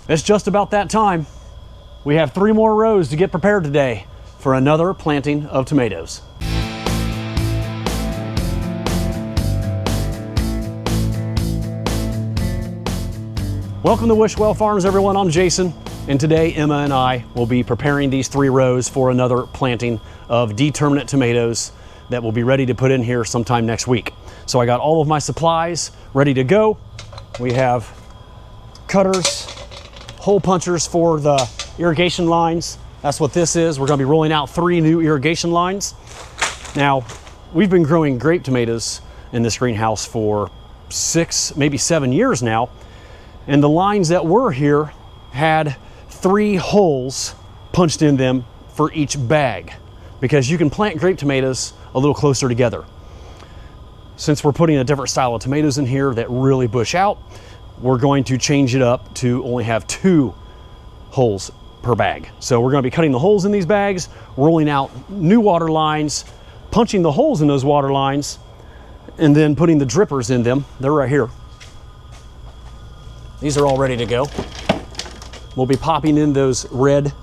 It's just about that time. We have 3 more rows to get prepared today for another planting of tomatoes. Welcome to Wishwell Farms, everyone. I'm Jason, and today Emma and I will be preparing these 3 rows for another planting of determinate tomatoes that will be ready to put in here sometime next week. So I got all of my supplies ready to go. We have cutters, hole punchers for the irrigation lines. That's what this is. We're going to be rolling out 3 new irrigation lines. Now, we've been growing grape tomatoes in this greenhouse for 6, maybe 7 years now. And the lines that were here had 3 holes punched in them for each bag, because you can plant grape tomatoes a little closer together. Since we're putting a different style of tomatoes in here that really bush out, we're going to change it up to only have 2 holes per bag. So we're going to be cutting the holes in these bags, rolling out new water lines, punching the holes in those water lines, and then putting the drippers in them. They're right here. These are all ready to go. We'll be popping in those red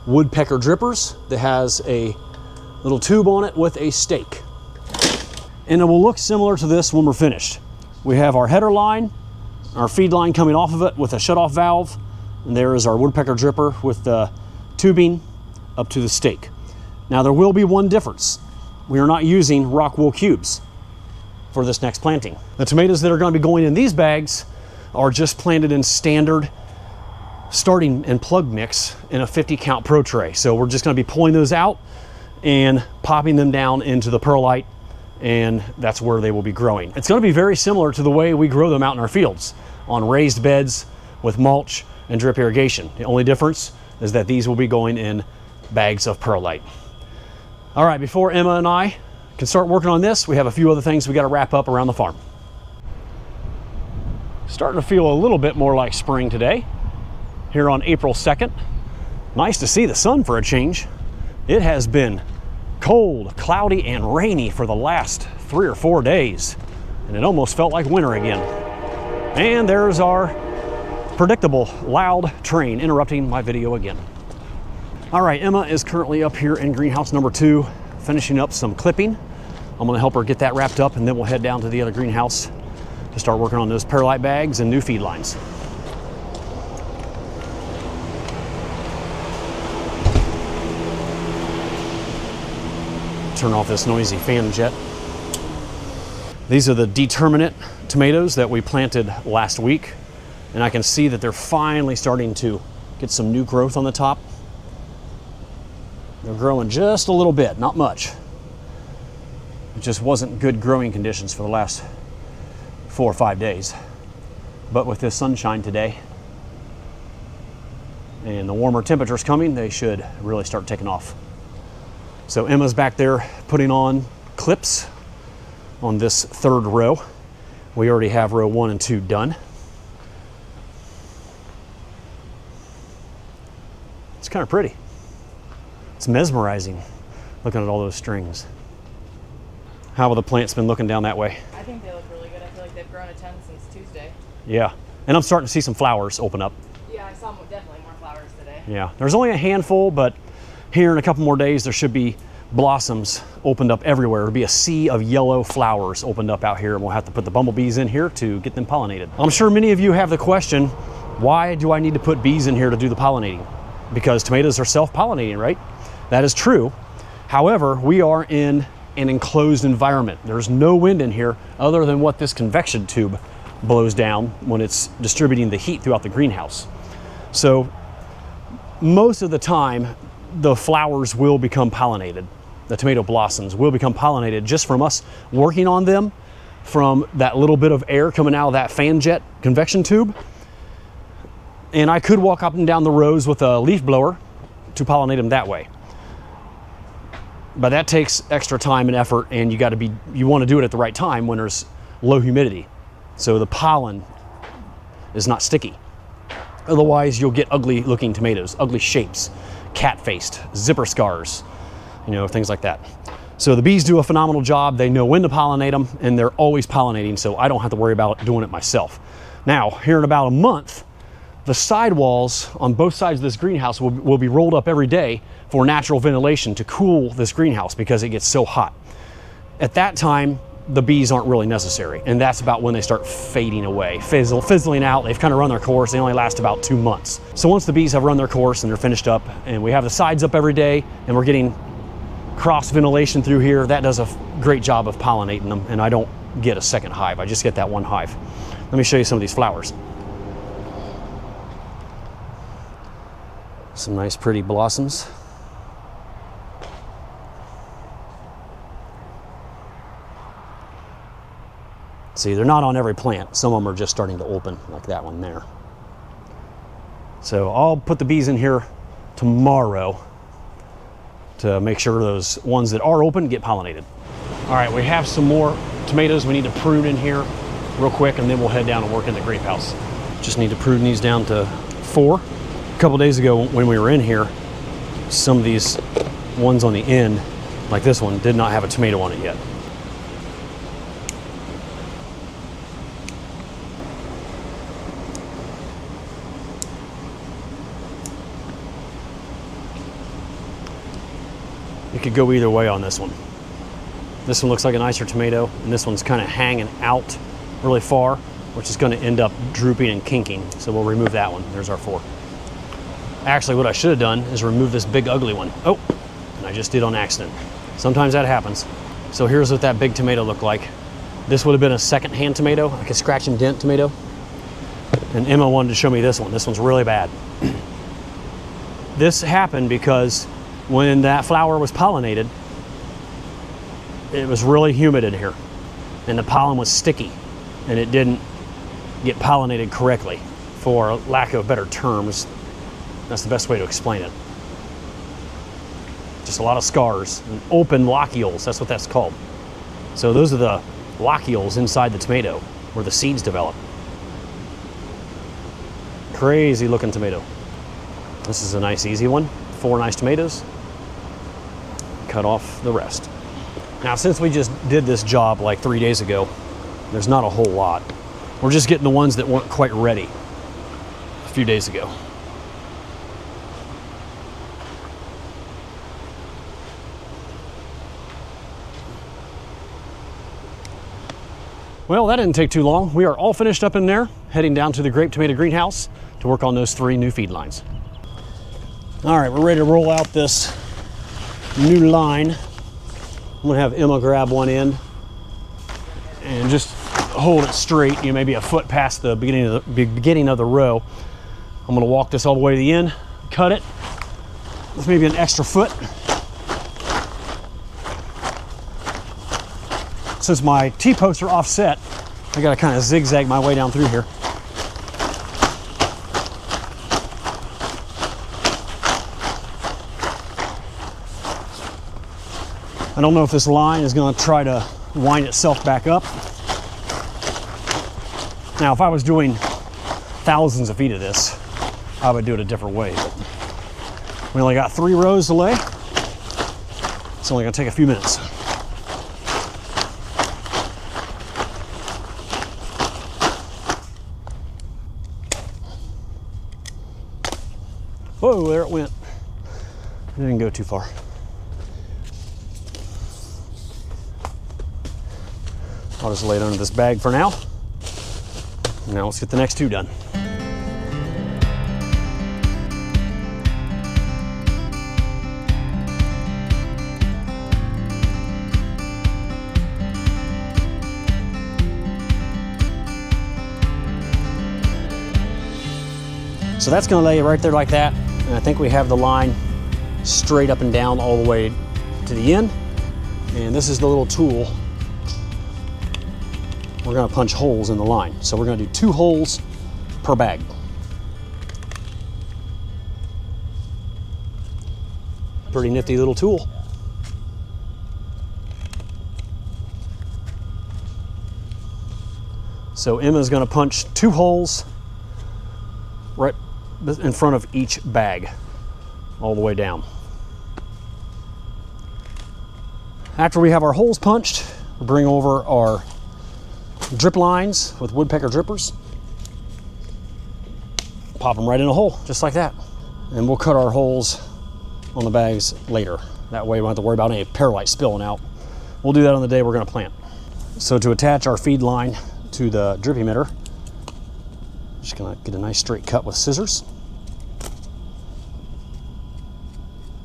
woodpecker drippers that has a little tube on it with a stake. And it will look similar to this when we're finished. We have our header line, our feed line coming off of it with a shutoff valve, and there is our woodpecker dripper with the tubing up to the stake. Now there will be one difference. We are not using rock wool cubes for this next planting. The tomatoes that are going to be going in these bags are just planted in standard starting and plug mix in a 50 count pro tray. So we're just going to be pulling those out and popping them down into the perlite, and that's where they will be growing. It's going to be very similar to the way we grow them out in our fields on raised beds with mulch and drip irrigation. The only difference is that these will be going in bags of perlite. All right, before Emma and I can start working on this, we have a few other things we got to wrap up around the farm. Starting to feel a little bit more like spring today, here on April 2nd. Nice to see the sun for a change. It has been cold, cloudy, and rainy for the last 3 or 4 days, and it almost felt like winter again. And there's our predictable loud train interrupting my video again. All right, Emma is currently up here in greenhouse number 2, finishing up some clipping. I'm gonna help her get that wrapped up, and then we'll head down to the other greenhouse to start working on those perlite bags and new feed lines. Turn off this noisy fan jet. These are the determinate tomatoes that we planted last week, and I can see that they're finally starting to get some new growth on the top. They're growing just a little bit, not much. It just wasn't good growing conditions for the last 4 or 5 days. But with this sunshine today and the warmer temperatures coming, they should really start taking off. So Emma's back there putting on clips on this 3rd row. We already have row 1 and 2 done. It's kind of pretty. It's mesmerizing looking at all those strings. How have the plants been looking down that way? I think they look really good. I feel like they've grown a ton since Tuesday. Yeah, and I'm starting to see some flowers open up. Yeah, I saw definitely more flowers today. Yeah, there's only a handful, but here in a couple more days there should be blossoms opened up everywhere. It'll be a sea of yellow flowers opened up out here, and we'll have to put the bumblebees in here to get them pollinated. I'm sure many of you have the question, why do I need to put bees in here to do the pollinating? Because tomatoes are self-pollinating, right? That is true. However, we are in an enclosed environment. There's no wind in here other than what this convection tube blows down when it's distributing the heat throughout the greenhouse. So most of the time, the flowers will become pollinated. The tomato blossoms will become pollinated just from us working on them, from that little bit of air coming out of that fan jet convection tube. And I could walk up and down the rows with a leaf blower to pollinate them that way. But that takes extra time and effort, and you want to do it at the right time when there's low humidity, so the pollen is not sticky. Otherwise, you'll get ugly looking tomatoes, ugly shapes, cat-faced, zipper scars, things like that. So the bees do a phenomenal job. They know when to pollinate them, and they're always pollinating, so I don't have to worry about doing it myself. Now, here in about a month, the sidewalls on both sides of this greenhouse will be rolled up every day for natural ventilation to cool this greenhouse because it gets so hot. At that time, the bees aren't really necessary, and that's about when they start fading away, fizzling out. They've kind of run their course. They only last about 2 months. So once the bees have run their course and they're finished up, and we have the sides up every day, and we're getting cross ventilation through here, that does a great job of pollinating them, and I don't get a second hive. I just get that one hive. Let me show you some of these flowers. Some nice pretty blossoms. See, they're not on every plant. Some of them are just starting to open, like that one there. So I'll put the bees in here tomorrow to make sure those ones that are open get pollinated. All right, we have some more tomatoes we need to prune in here real quick, and then we'll head down and work in the grape house. Just need to prune these down to 4. A couple days ago when we were in here, some of these ones on the end, like this one, did not have a tomato on it yet. You could go either way on this one. This one looks like a nicer tomato, and this one's kind of hanging out really far, which is going to end up drooping and kinking. So we'll remove that one. There's our 4. Actually, what I should have done is remove this big ugly one. Oh, and I just did on accident. Sometimes that happens. So here's what that big tomato looked like. This would have been a second-hand tomato, like a scratch and dent tomato. And Emma wanted to show me this one. This one's really bad. This happened because when that flower was pollinated, it was really humid in here, and the pollen was sticky, and it didn't get pollinated correctly. For lack of better terms, that's the best way to explain it. Just a lot of scars and open lockules, that's what that's called. So those are the lockules inside the tomato where the seeds develop. Crazy looking tomato. This is a nice easy one. 4 nice tomatoes. Cut off the rest. Now, since we just did this job like 3 days ago, there's not a whole lot. We're just getting the ones that weren't quite ready a few days ago. Well, that didn't take too long. We are all finished up in there, heading down to the grape tomato greenhouse to work on those 3 new feed lines. All right, we're ready to roll out this new line. I'm gonna have Emma grab one end and just hold it straight, you know, maybe a foot past the beginning of the row. I'm gonna walk this all the way to the end, cut it with maybe an extra foot. Since my T-posts are offset, I gotta kind of zigzag my way down through here. I don't know if this line is going to try to wind itself back up. Now, if I was doing thousands of feet of this, I would do it a different way. But we only got 3 rows to lay. It's only going to take a few minutes. Whoa, there it went. It didn't go too far. I'll just lay it under this bag for now. Now let's get the next 2 done. So that's going to lay right there like that. And I think we have the line straight up and down all the way to the end. And this is the little tool. We're going to punch holes in the line. So we're going to do 2 holes per bag. Pretty nifty little tool. So Emma's going to punch 2 holes right in front of each bag, all the way down. After we have our holes punched, we'll bring over our drip lines with woodpecker drippers, pop them right in a hole, just like that. And we'll cut our holes on the bags later. That way we don't have to worry about any perlite spilling out. We'll do that on the day we're gonna plant. So to attach our feed line to the drip emitter, just gonna get a nice straight cut with scissors.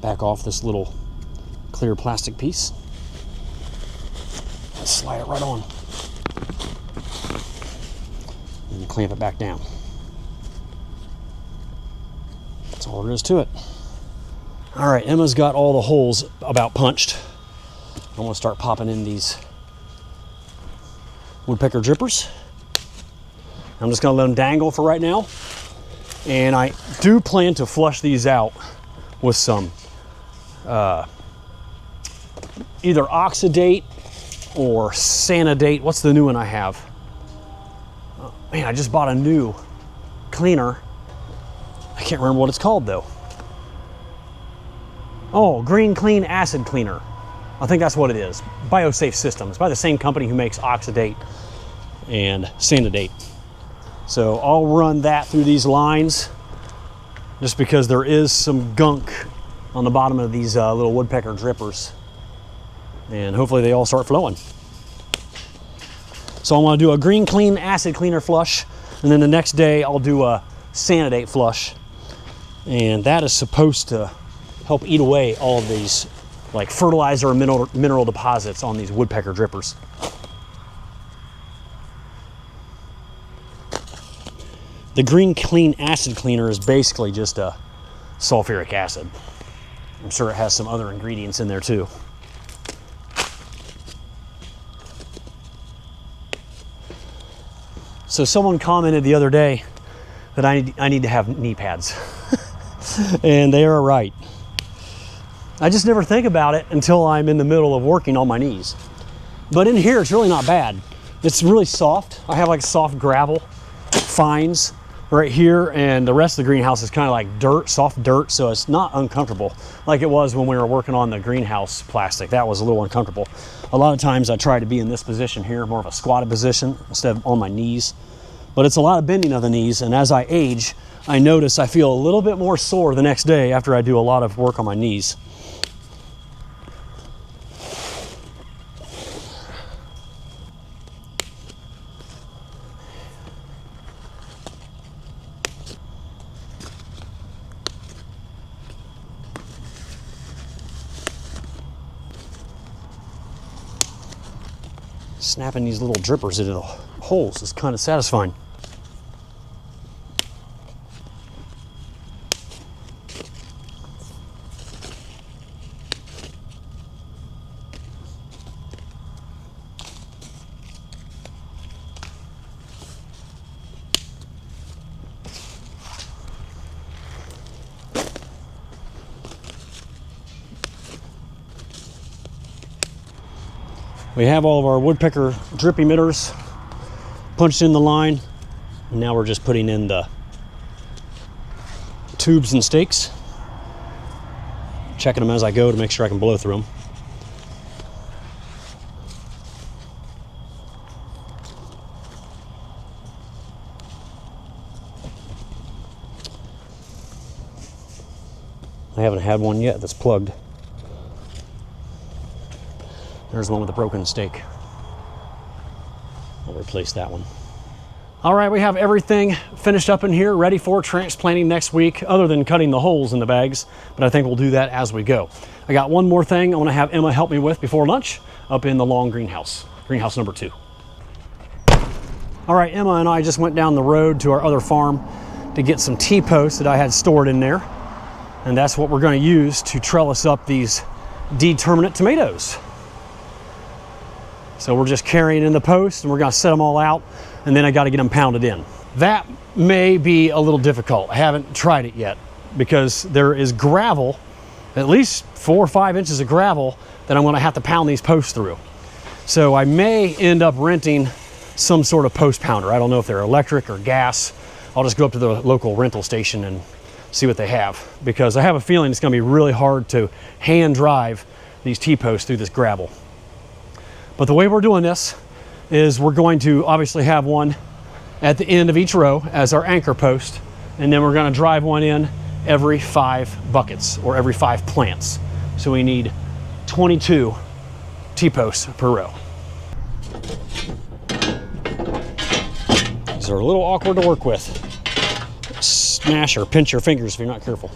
Back off this little clear plastic piece. And slide it right on. And clamp it back down. That's all there is to it. All right, Emma's got all the holes about punched. I'm gonna start popping in these woodpecker drippers. I'm just gonna let them dangle for right now. And I do plan to flush these out with some either oxidate or sanidate. What's the new one I have? Oh, man, I just bought a new cleaner. I can't remember what it's called though. Oh, Green Clean Acid Cleaner. I think that's what it is. BioSafe Systems, by the same company who makes oxidate and sanidate. So I'll run that through these lines just because there is some gunk on the bottom of these little woodpecker drippers. And hopefully they all start flowing. So I'm gonna do a Green Clean Acid Cleaner flush, and then the next day I'll do a sanidate flush. And that is supposed to help eat away all of these like fertilizer or mineral deposits on these woodpecker drippers. The Green Clean Acid Cleaner is basically just a sulfuric acid. I'm sure it has some other ingredients in there too. So someone commented the other day that I need to have knee pads. And they are right. I just never think about it until I'm in the middle of working on my knees. But in here, it's really not bad. It's really soft. I have like soft gravel fines right here, and the rest of the greenhouse is kind of like dirt, soft dirt, so it's not uncomfortable like it was when we were working on the greenhouse plastic. That was a little uncomfortable. A lot of times I try to be in this position here, more of a squatted position instead of on my knees. But it's a lot of bending of the knees, and as I age, I notice I feel a little bit more sore the next day after I do a lot of work on my knees. Snapping these little drippers into the holes is kind of satisfying. We have all of our woodpecker drip emitters punched in the line, and now we're just putting in the tubes and stakes, checking them as I go to make sure I can blow through them. I haven't had one yet that's plugged. There's one with a broken stake. I'll replace that one. All right, we have everything finished up in here, ready for transplanting next week, other than cutting the holes in the bags, but I think we'll do that as we go. I got one more thing I want to have Emma help me with before lunch up in the long greenhouse, greenhouse number 2. All right, Emma and I just went down the road to our other farm to get some T-posts that I had stored in there, and that's what we're going to use to trellis up these determinate tomatoes. So we're just carrying in the posts, and we're gonna set them all out, and then I gotta get them pounded in. That may be a little difficult. I haven't tried it yet because there is gravel, at least 4 or 5 inches of gravel that I'm gonna have to pound these posts through. So I may end up renting some sort of post pounder. I don't know if they're electric or gas. I'll just go up to the local rental station and see what they have, because I have a feeling it's gonna be really hard to hand drive these T-posts through this gravel. But the way we're doing this is we're going to obviously have one at the end of each row as our anchor post And then we're gonna drive one in every 5 buckets or every 5 plants. So we need 22 T-posts per row. These are a little awkward to work with. Smash or pinch your fingers if you're not careful.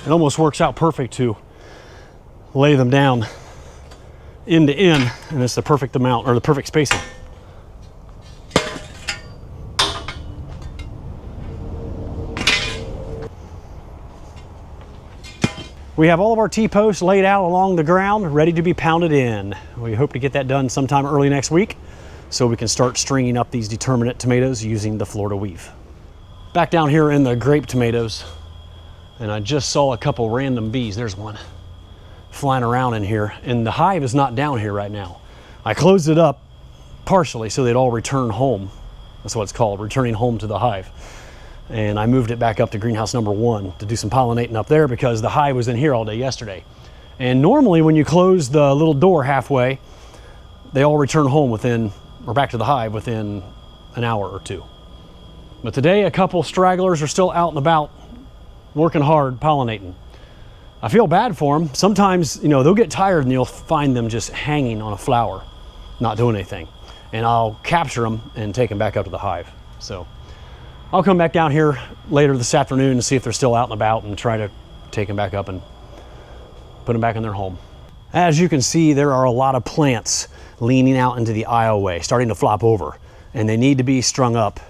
It almost works out perfect to lay them down end to end, and it's the perfect amount, or the perfect spacing. We have all of our T-posts laid out along the ground, ready to be pounded in. We hope to get that done sometime early next week so we can start stringing up these determinate tomatoes using the Florida weave. Back down here in the grape tomatoes, and I just saw a couple random bees. There's one flying around in here, and the hive is not down here right now. I closed it up partially so they'd all return home. That's what it's called, returning home to the hive. And I moved it back up to greenhouse number 1 to do some pollinating up there because the hive was in here all day yesterday. And normally when you close the little door halfway, they all return home within, or back to the hive within an hour or 2. But today a couple stragglers are still out and about working hard pollinating. I feel bad for them. Sometimes, you know, they'll get tired and you'll find them just hanging on a flower, not doing anything. And I'll capture them and take them back up to the hive. So I'll come back down here later this afternoon and see if they're still out and about and try to take them back up and put them back in their home. As you can see, there are a lot of plants leaning out into the aisleway, starting to flop over, and they need to be strung up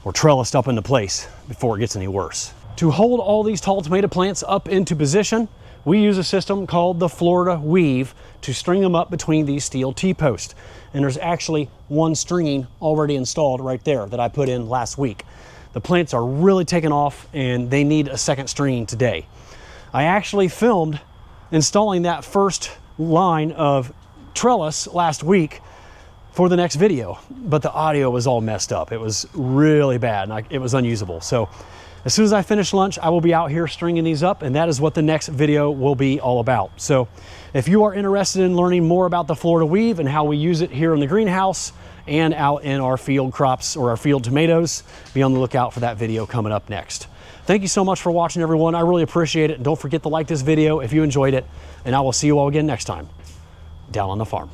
or trellised up into place before it gets any worse. To hold all these tall tomato plants up into position, we use a system called the Florida weave to string them up between these steel T-posts. And there's actually one stringing already installed right there that I put in last week. The plants are really taking off and they need a second stringing today. I actually filmed installing that first line of trellis last week for the next video, but the audio was all messed up. It was really bad and it was unusable. So as soon as I finish lunch, I will be out here stringing these up, and that is what the next video will be all about. So if you are interested in learning more about the Florida weave and how we use it here in the greenhouse and out in our field crops or our field tomatoes, be on the lookout for that video coming up next. Thank you so much for watching, everyone. I really appreciate it. And don't forget to like this video if you enjoyed it, and I will see you all again next time down on the farm.